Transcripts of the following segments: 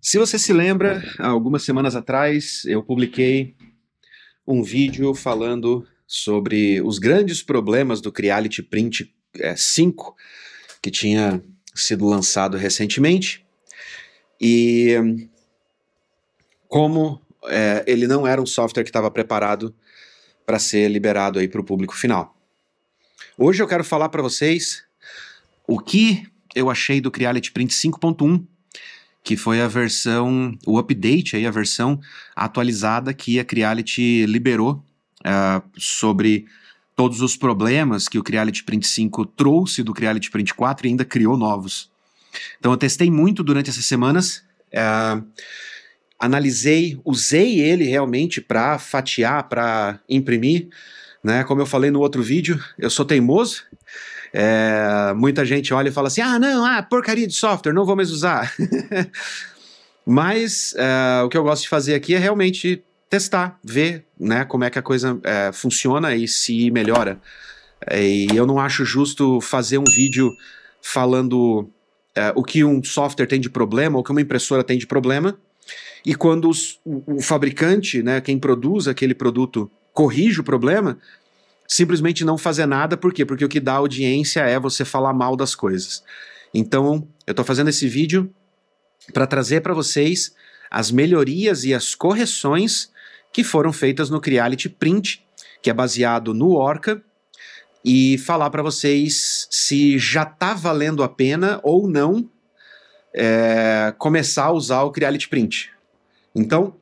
Se você se lembra, há algumas semanas atrás eu publiquei um vídeo falando sobre os grandes problemas do Creality Print 5, que tinha sido lançado recentemente, e como ele não era um software que estava preparado para ser liberado aí para o público final. Hoje eu quero falar para vocês o que eu achei do Creality Print 5.1, que foi a versão, o update, aí, a versão atualizada que a Creality liberou sobre todos os problemas que o Creality Print 5 trouxe do Creality Print 4 e ainda criou novos. Então eu testei muito durante essas semanas, analisei, usei ele realmente para fatiar, para imprimir, né? Como eu falei no outro vídeo, eu sou teimoso. Muita gente olha e fala assim, porcaria de software, não vou mais usar. Mas o que eu gosto de fazer aqui é realmente testar, ver, né, como é que a coisa funciona e se melhora. E eu não acho justo fazer um vídeo falando o que um software tem de problema ou o que uma impressora tem de problema, e quando o fabricante, né, quem produz aquele produto, corrige o problema, simplesmente não fazer nada. Por quê? Porque o que dá audiência é você falar mal das coisas. Então, eu estou fazendo esse vídeo para trazer para vocês as melhorias e as correções que foram feitas no Creality Print, que é baseado no Orca, e falar para vocês se já está valendo a pena ou não começar a usar o Creality Print. Então,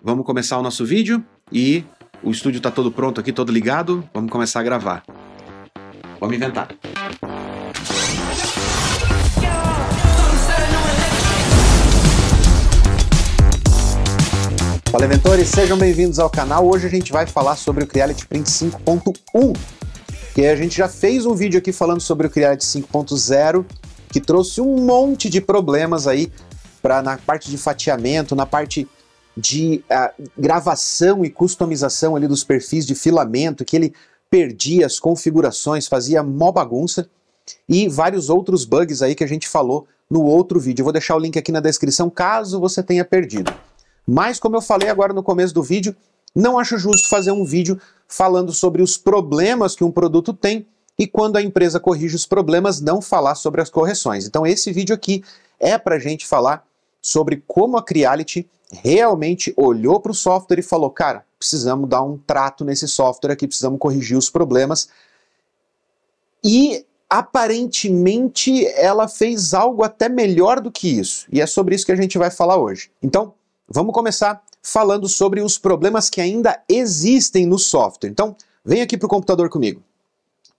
vamos começar o nosso vídeo e o estúdio está todo pronto aqui, todo ligado. Vamos começar a gravar. Vamos inventar. Fala, inventores, sejam bem-vindos ao canal. Hoje a gente vai falar sobre o Creality Print 5.1, que a gente já fez um vídeo aqui falando sobre o Creality 5.0, que trouxe um monte de problemas aí na parte de fatiamento, na parte de gravação e customização ali dos perfis de filamento, que ele perdia as configurações, fazia mó bagunça, e vários outros bugs aí que a gente falou no outro vídeo. Eu vou deixar o link aqui na descrição caso você tenha perdido. Mas como eu falei agora no começo do vídeo, não acho justo fazer um vídeo falando sobre os problemas que um produto tem e quando a empresa corrige os problemas não falar sobre as correções. Então esse vídeo aqui é pra gente falar sobre como a Creality realmente olhou para o software e falou, cara, precisamos dar um trato nesse software aqui, precisamos corrigir os problemas. E aparentemente ela fez algo até melhor do que isso. E é sobre isso que a gente vai falar hoje. Então, vamos começar falando sobre os problemas que ainda existem no software. Então, vem aqui para o computador comigo.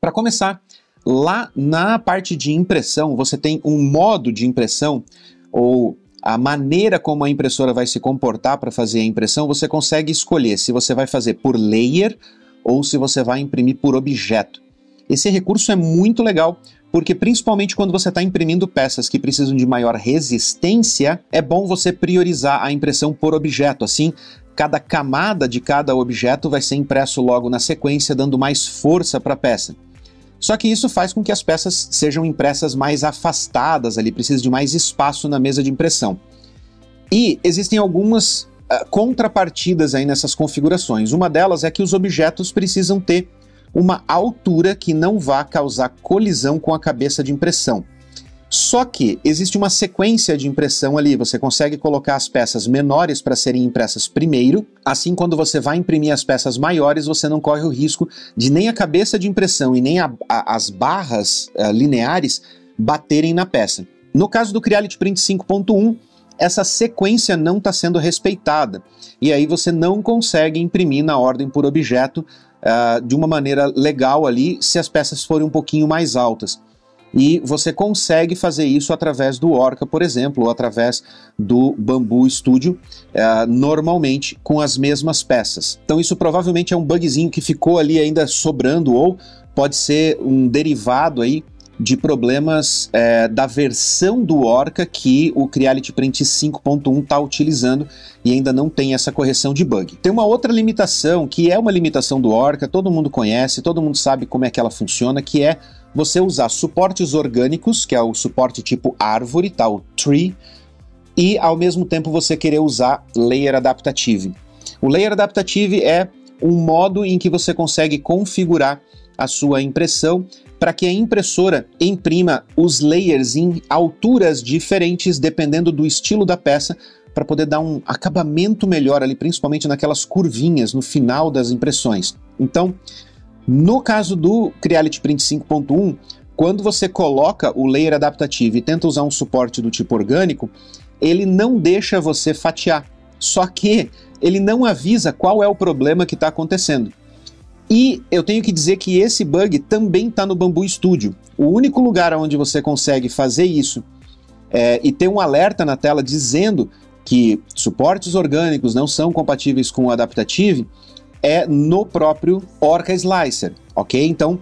Para começar, lá na parte de impressão, você tem um modo de impressão, ou a maneira como a impressora vai se comportar para fazer a impressão. Você consegue escolher se você vai fazer por layer ou se você vai imprimir por objeto. Esse recurso é muito legal, porque principalmente quando você está imprimindo peças que precisam de maior resistência, é bom você priorizar a impressão por objeto. Assim, cada camada de cada objeto vai ser impresso logo na sequência, dando mais força para a peça. Só que isso faz com que as peças sejam impressas mais afastadas, ali precisa de mais espaço na mesa de impressão. E existem algumas contrapartidas aí nessas configurações. Uma delas é que os objetos precisam ter uma altura que não vá causar colisão com a cabeça de impressão. Só que existe uma sequência de impressão ali, você consegue colocar as peças menores para serem impressas primeiro, assim quando você vai imprimir as peças maiores, você não corre o risco de nem a cabeça de impressão e nem as barras lineares baterem na peça. No caso do Creality Print 5.1, essa sequência não está sendo respeitada, e aí você não consegue imprimir na ordem por objeto de uma maneira legal ali, se as peças forem um pouquinho mais altas. E você consegue fazer isso através do Orca, por exemplo, ou através do Bamboo Studio, normalmente com as mesmas peças. Então isso provavelmente é um bugzinho que ficou ali ainda sobrando, ou pode ser um derivado aí de problemas da versão do Orca que o Creality Print 5.1 está utilizando e ainda não tem essa correção de bug. Tem uma outra limitação, que é uma limitação do Orca, todo mundo conhece, todo mundo sabe como é que ela funciona, que é você usar suportes orgânicos, que é o suporte tipo árvore, tá, o tree, e ao mesmo tempo você querer usar Layer Adaptative. O Layer Adaptative é um modo em que você consegue configurar a sua impressão para que a impressora imprima os layers em alturas diferentes dependendo do estilo da peça, para poder dar um acabamento melhor ali, principalmente naquelas curvinhas no final das impressões. Então, no caso do Creality Print 5.1, quando você coloca o Layer Adaptative e tenta usar um suporte do tipo orgânico, ele não deixa você fatiar, só que ele não avisa qual é o problema que está acontecendo. E eu tenho que dizer que esse bug também está no Bambu Studio. O único lugar onde você consegue fazer isso e ter um alerta na tela dizendo que suportes orgânicos não são compatíveis com o Adaptative é no próprio Orca Slicer, ok? Então,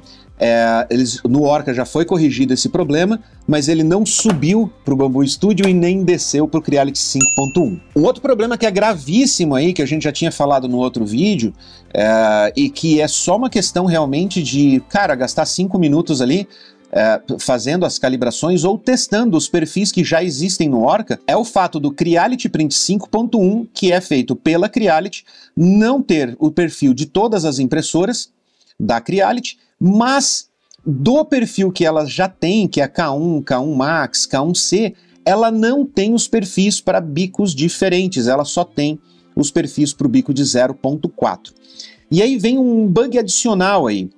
no Orca já foi corrigido esse problema, mas ele não subiu para o Bambu Studio e nem desceu para o Creality 5.1. Um outro problema que é gravíssimo aí, que a gente já tinha falado no outro vídeo, e que é só uma questão realmente de, cara, gastar 5 minutos ali fazendo as calibrações ou testando os perfis que já existem no Orca, é o fato do Creality Print 5.1, que é feito pela Creality, não ter o perfil de todas as impressoras da Creality, mas do perfil que ela já tem, que é K1, K1 Max, K1C, ela não tem os perfis para bicos diferentes, ela só tem os perfis para o bico de 0.4. E aí vem um bug adicional aí,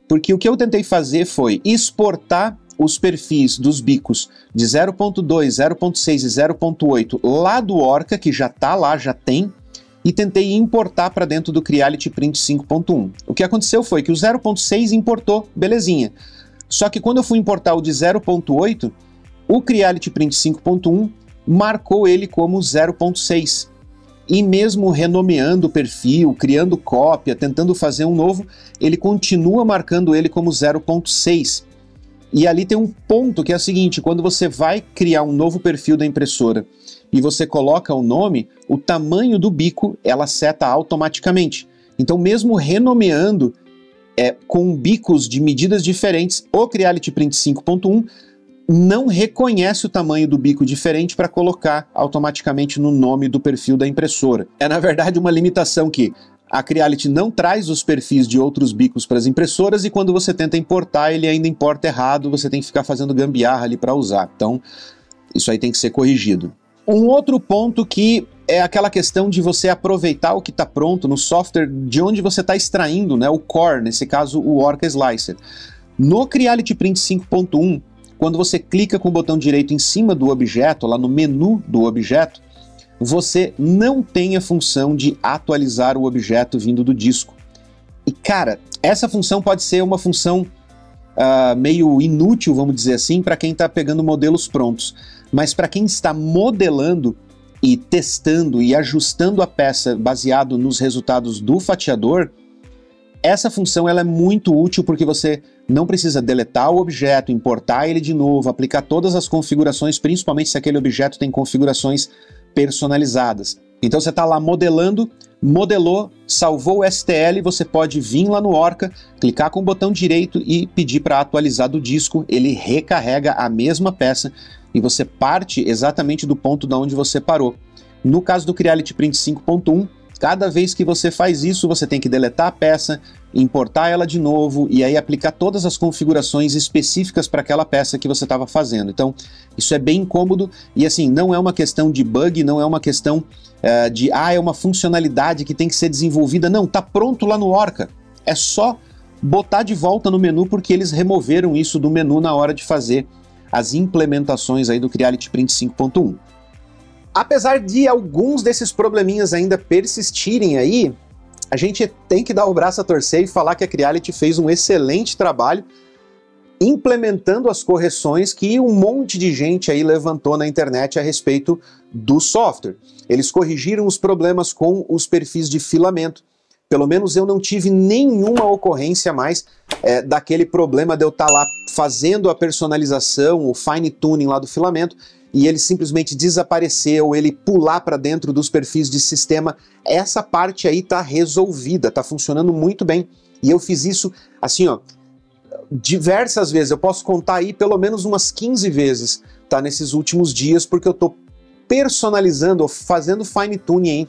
porque o que eu tentei fazer foi exportar os perfis dos bicos de 0.2, 0.6 e 0.8 lá do Orca, que já está lá, já tem, e tentei importar para dentro do Creality Print 5.1. O que aconteceu foi que o 0.6 importou, belezinha. Só que quando eu fui importar o de 0.8, o Creality Print 5.1 marcou ele como 0.6. E mesmo renomeando o perfil, criando cópia, tentando fazer um novo, ele continua marcando ele como 0.6. E ali tem um ponto que é o seguinte, quando você vai criar um novo perfil da impressora e você coloca o nome, o tamanho do bico ela seta automaticamente. Então mesmo renomeando com bicos de medidas diferentes, o Creality Print 5.1 não reconhece o tamanho do bico diferente para colocar automaticamente no nome do perfil da impressora. É na verdade uma limitação que a Creality não traz os perfis de outros bicos para as impressoras e quando você tenta importar ele ainda importa errado, você tem que ficar fazendo gambiarra ali para usar. Então isso aí tem que ser corrigido. Um outro ponto que é aquela questão de você aproveitar o que está pronto no software de onde você está extraindo, né, o core, nesse caso o Orca Slicer. No Creality Print 5.1, quando você clica com o botão direito em cima do objeto, lá no menu do objeto, você não tem a função de atualizar o objeto vindo do disco. E cara, essa função pode ser uma função meio inútil, vamos dizer assim, para quem está pegando modelos prontos. Mas para quem está modelando e testando e ajustando a peça baseado nos resultados do fatiador, essa função ela é muito útil porque você não precisa deletar o objeto, importar ele de novo, aplicar todas as configurações, principalmente se aquele objeto tem configurações personalizadas. Então você está lá modelando, modelou, salvou o STL, você pode vir lá no Orca, clicar com o botão direito e pedir para atualizar do disco, ele recarrega a mesma peça e você parte exatamente do ponto de onde você parou. No caso do Creality Print 5.1, cada vez que você faz isso, você tem que deletar a peça, importar ela de novo e aí aplicar todas as configurações específicas para aquela peça que você estava fazendo. Então, isso é bem incômodo e assim, não é uma questão de bug, não é uma questão é uma funcionalidade que tem que ser desenvolvida. Não, tá pronto lá no Orca. É só botar de volta no menu porque eles removeram isso do menu na hora de fazer as implementações aí do Creality Print 5.1. Apesar de alguns desses probleminhas ainda persistirem aí, a gente tem que dar o braço a torcer e falar que a Creality fez um excelente trabalho implementando as correções que um monte de gente aí levantou na internet a respeito do software. Eles corrigiram os problemas com os perfis de filamento. Pelo menos eu não tive nenhuma ocorrência mais daquele problema de eu estar lá fazendo a personalização, o fine tuning lá do filamento, e ele simplesmente desaparecer ou ele pular para dentro dos perfis de sistema. Essa parte aí está resolvida, está funcionando muito bem. E eu fiz isso assim, ó, diversas vezes. Eu posso contar aí pelo menos umas 15 vezes, tá, nesses últimos dias, porque eu tô personalizando ou fazendo fine tuning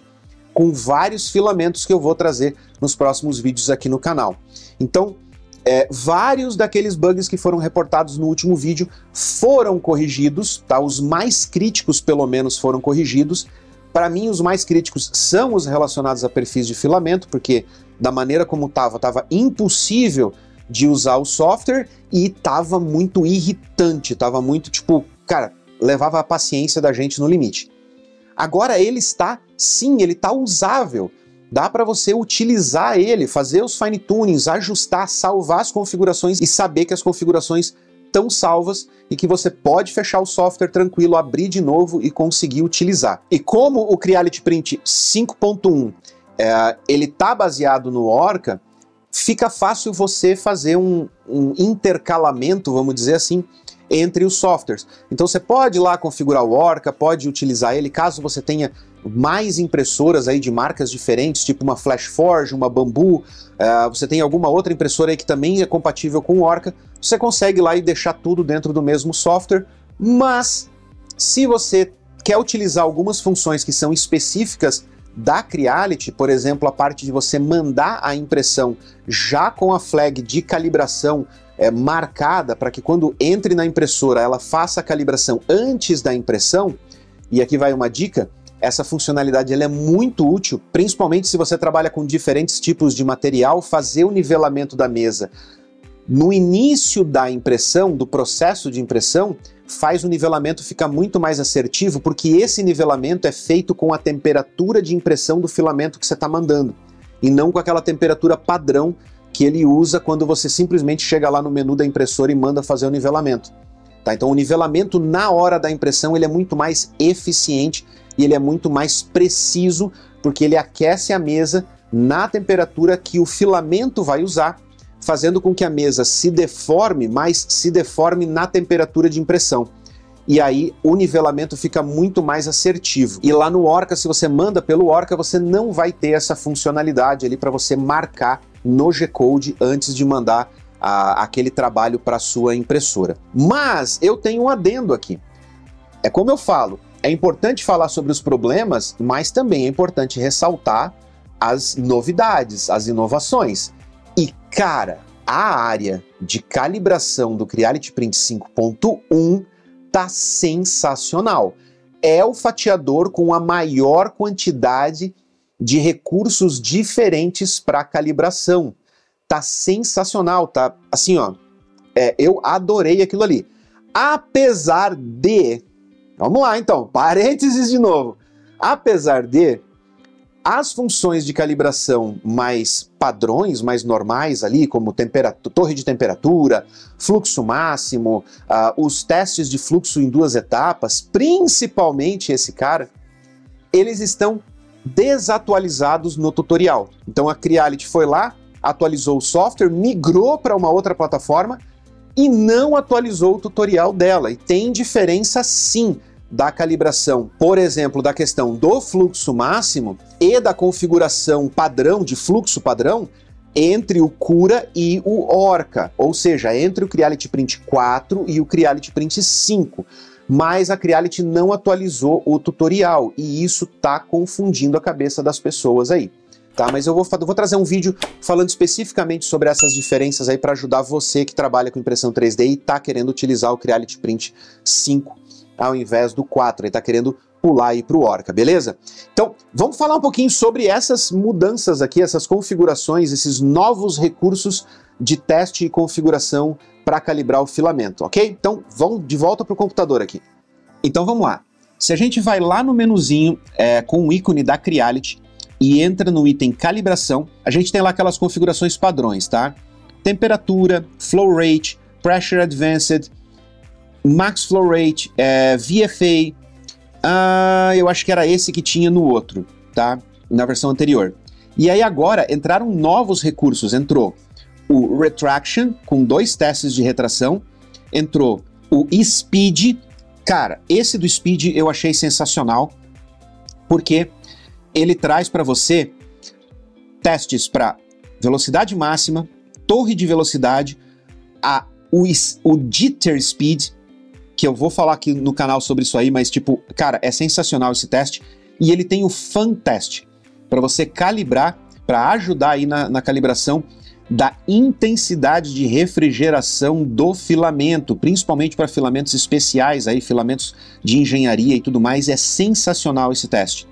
com vários filamentos que eu vou trazer nos próximos vídeos aqui no canal. Então, vários daqueles bugs que foram reportados no último vídeo foram corrigidos, tá? Os mais críticos, pelo menos, foram corrigidos. Para mim, os mais críticos são os relacionados a perfis de filamento, porque da maneira como estava impossível de usar o software e estava muito irritante, estava muito, tipo, cara, levava a paciência da gente no limite. Agora ele está, sim, ele está usável. Dá para você utilizar ele, fazer os fine tunings, ajustar, salvar as configurações e saber que as configurações estão salvas e que você pode fechar o software tranquilo, abrir de novo e conseguir utilizar. E como o Creality Print 5.1 ele está baseado no Orca, fica fácil você fazer um intercalamento, vamos dizer assim, entre os softwares. Então você pode ir lá configurar o Orca, pode utilizar ele, caso você tenha mais impressoras aí de marcas diferentes, tipo uma FlashForge, uma Bambu, você tem alguma outra impressora aí que também é compatível com o Orca, você consegue ir lá e deixar tudo dentro do mesmo software, mas se você quer utilizar algumas funções que são específicas da Creality, por exemplo, a parte de você mandar a impressão já com a flag de calibração marcada, para que quando entre na impressora ela faça a calibração antes da impressão, e aqui vai uma dica, essa funcionalidade ela é muito útil, principalmente se você trabalha com diferentes tipos de material, fazer o nivelamento da mesa no início da impressão, do processo de impressão, faz o nivelamento ficar muito mais assertivo, porque esse nivelamento é feito com a temperatura de impressão do filamento que você está mandando, e não com aquela temperatura padrão que ele usa quando você simplesmente chega lá no menu da impressora e manda fazer o nivelamento. Tá? Então o nivelamento na hora da impressão ele é muito mais eficiente e ele é muito mais preciso, porque ele aquece a mesa na temperatura que o filamento vai usar, fazendo com que a mesa se deforme, mas se deforme na temperatura de impressão. E aí o nivelamento fica muito mais assertivo. E lá no Orca, se você manda pelo Orca, você não vai ter essa funcionalidade ali para você marcar no G-Code antes de mandar aquele trabalho para sua impressora. Mas eu tenho um adendo aqui. É como eu falo, é importante falar sobre os problemas, mas também é importante ressaltar as novidades, as inovações. E, cara, a área de calibração do Creality Print 5.1 tá sensacional. É o fatiador com a maior quantidade de recursos diferentes para calibração. Tá sensacional, tá assim, ó. Eu adorei aquilo ali. Apesar de... Vamos lá, então. Parênteses de novo. Apesar de... As funções de calibração mais padrões, mais normais ali, como torre de temperatura, fluxo máximo, os testes de fluxo em 2 etapas, principalmente esse cara, eles estão desatualizados no tutorial. Então a Creality foi lá, atualizou o software, migrou para uma outra plataforma e não atualizou o tutorial dela. E tem diferença sim da calibração, por exemplo, da questão do fluxo máximo e da configuração padrão, de fluxo padrão, entre o Cura e o Orca, ou seja, entre o Creality Print 4 e o Creality Print 5. Mas a Creality não atualizou o tutorial e isso tá confundindo a cabeça das pessoas aí. Tá? Mas eu vou trazer um vídeo falando especificamente sobre essas diferenças aí para ajudar você que trabalha com impressão 3D e tá querendo utilizar o Creality Print 5 ao invés do 4, ele tá querendo pular aí pro Orca, beleza? Então, vamos falar um pouquinho sobre essas mudanças aqui, essas configurações, esses novos recursos de teste e configuração para calibrar o filamento, ok? Então, vamos de volta pro computador aqui. Então, vamos lá. Se a gente vai lá no menuzinho com o ícone da Creality e entra no item calibração, a gente tem lá aquelas configurações padrões, tá? Temperatura, flow rate, pressure advanced, max flow rate, VFA, eu acho que era esse que tinha no outro, tá? Na versão anterior. E aí agora entraram novos recursos, entrou o Retraction, com 2 testes de retração, entrou o Speed. Cara, esse do Speed eu achei sensacional, porque ele traz para você testes para velocidade máxima, torre de velocidade, o Jitter Speed, que eu vou falar aqui no canal sobre isso aí, mas tipo, cara, é sensacional esse teste. E ele tem o Fan Test, para você calibrar, para ajudar aí na calibração da intensidade de refrigeração do filamento, principalmente para filamentos especiais, aí, filamentos de engenharia e tudo mais. É sensacional esse teste.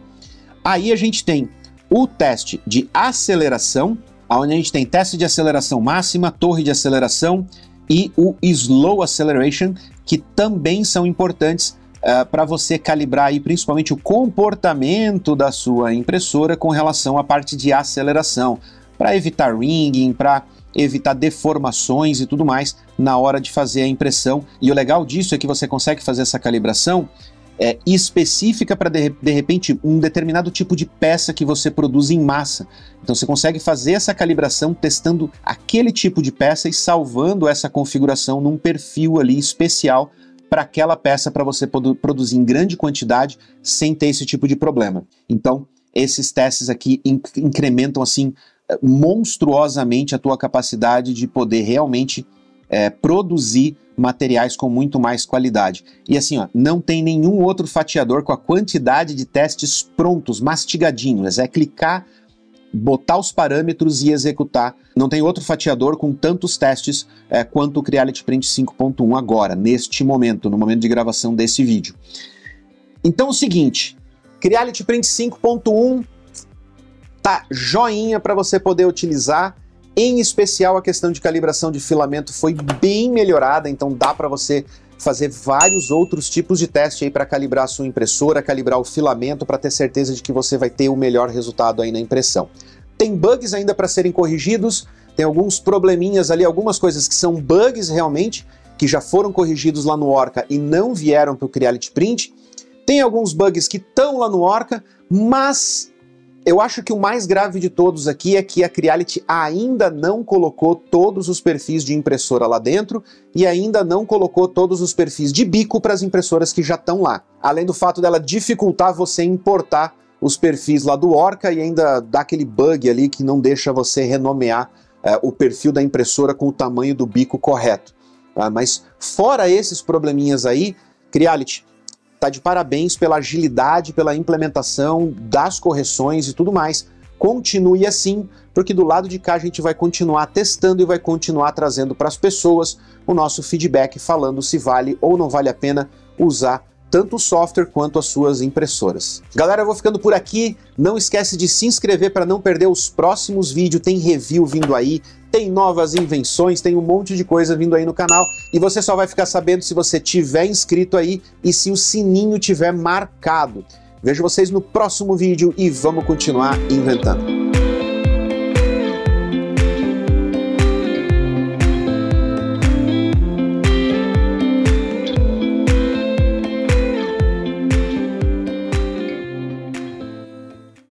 Aí a gente tem o teste de aceleração, onde a gente tem teste de aceleração máxima, torre de aceleração e o Slow Acceleration, que também são importantes para você calibrar aí principalmente o comportamento da sua impressora com relação à parte de aceleração, para evitar ringing, para evitar deformações e tudo mais na hora de fazer a impressão. E o legal disso é que você consegue fazer essa calibração específica para, de repente, um determinado tipo de peça que você produz em massa. Então você consegue fazer essa calibração testando aquele tipo de peça e salvando essa configuração num perfil ali especial para aquela peça, para você produzir em grande quantidade sem ter esse tipo de problema. Então esses testes aqui incrementam assim monstruosamente a tua capacidade de poder realmente produzir materiais com muito mais qualidade. E assim, ó, não tem nenhum outro fatiador com a quantidade de testes prontos, mastigadinhos. É clicar, botar os parâmetros e executar. Não tem outro fatiador com tantos testes quanto o Creality Print 5.1 agora, neste momento, no momento de gravação desse vídeo. Então é o seguinte, Creality Print 5.1 tá joinha para você poder utilizar. Em especial a questão de calibração de filamento foi bem melhorada, então dá para você fazer vários outros tipos de teste aí para calibrar a sua impressora, calibrar o filamento para ter certeza de que você vai ter o melhor resultado aí na impressão. Tem bugs ainda para serem corrigidos, tem alguns probleminhas ali, algumas coisas que são bugs realmente, que já foram corrigidos lá no Orca e não vieram para o Creality Print. Tem alguns bugs que estão lá no Orca, mas eu acho que o mais grave de todos aqui é que a Creality ainda não colocou todos os perfis de impressora lá dentro e ainda não colocou todos os perfis de bico para as impressoras que já estão lá. Além do fato dela dificultar você importar os perfis lá do Orca e ainda dá aquele bug ali que não deixa você renomear o perfil da impressora com o tamanho do bico correto. Mas fora esses probleminhas aí, Creality tá de parabéns pela agilidade, pela implementação das correções e tudo mais. Continue assim, porque do lado de cá a gente vai continuar testando e vai continuar trazendo para as pessoas o nosso feedback falando se vale ou não vale a pena usar tanto o software quanto as suas impressoras. Galera, eu vou ficando por aqui. Não esquece de se inscrever para não perder os próximos vídeos. Tem review vindo aí, tem novas invenções, tem um monte de coisa vindo aí no canal. E você só vai ficar sabendo se você tiver inscrito aí e se o sininho tiver marcado. Vejo vocês no próximo vídeo e vamos continuar inventando.